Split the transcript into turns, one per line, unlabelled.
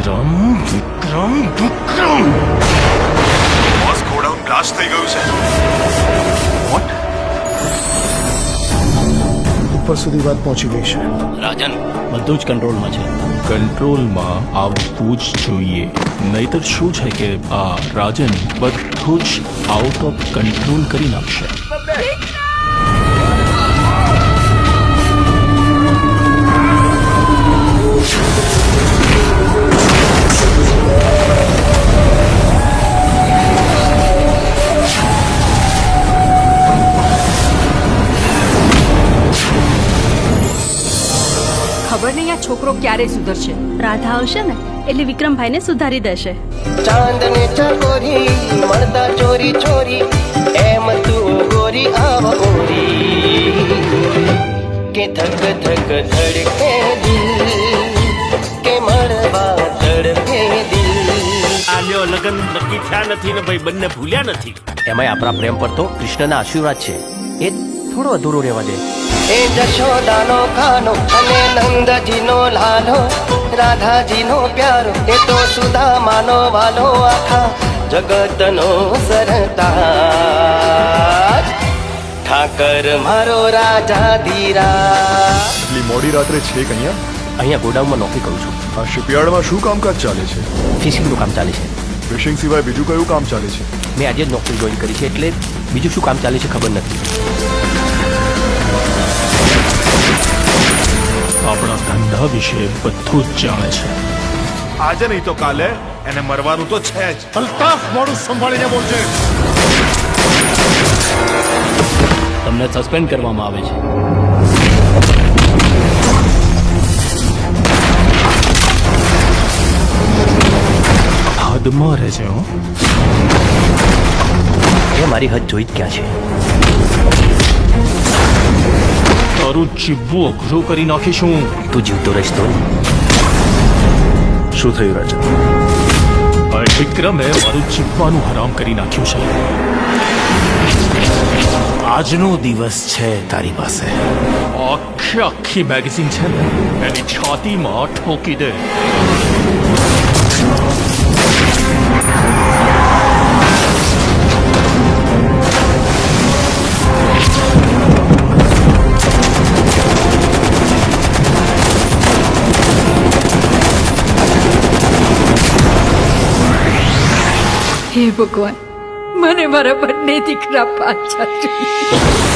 વિક્રમ વિક્રમ વિક્રમ
boss godown blast થઈ ગયું છે. વોટ?
ઉપર સુધી વાત પહોંચી ગઈ છે.
રાજન બધું જ કંટ્રોલમાં છે. કંટ્રોલમાં આવવું જ જોઈએ, નહીતર શું છે કે આ રાજન બધું જ આઉટ ઓફ કંટ્રોલ કરી નાખશે.
ખબર નહીં આ છોકરો ક્યારે સુધરશે.
રાધા આવશે ને એટલે વિક્રમભાઈને સુધારી દેશે.
ચાંદને ચકોરી મળતા ચોરી ચોરી એમ તું ગોરી આવ ગોરી કે ધક ધક ધડકે દિલ કે મળવા ધડકે દિલ.
આલ્યો લગન નક્કી થયા નથી ને ભાઈ બંને ભૂલ્યા નથી.
એમાંય આપણા પ્રેમ પર તો કૃષ્ણના આશીર્વાદ છે, એ થોડો અધૂરો રહેવા દે. એ જશોદાનો ખાનો અને નંદજીનો લાલો, રાધાજીનો પ્યારો એ તો સુદામાનો વાલો, આખા જગતનો સરતાજ ઠાકર મારો રાજા ધીરા.
એટલી મોડી રાત્રે છે કે
અહીંયા ગોડાઉનમાં નોકરી કરું છું.
આ શિપયાર્ડમાં શું કામકાજ ચાલે છે?
ફિશિંગનું કામ ચાલે છે.
ફિશિંગ સિવાય બીજું કયું કામ ચાલે છે?
મેં આજે જ નોકરી જોઈન કરી છે એટલે બીજું શું કામ ચાલે છે ખબર નથી.
આપણા ધંધા વિશે બધું જ જાણે છે.
આજે નહીં તો કાલે એને મરવાનું તો છે જ.
અલ્તાફ, મોડું સંભાળીને બોલજે.
તમને સસ્પેન્ડ કરવામાં આવે છે. હદમાં રહેશે. હો,
એ મારી હદ જોઈ જ ક્યાં છે.
તારું જીવવું અઘરું કરી નાખીશું.
તું જીવતો રહીશ તો.
શું થયું રાજન?
આ વિક્રમે મારું જીવવાનું હરામ કરી નાખ્યું છે. આજનો દિવસ છે તારી પાસે. આખી મેગેઝિન છે ને એની છાતીમાં ઠોકી દે.
હે ભગવાન, મને મારા બંને દીકરા પાછા જોઈએ.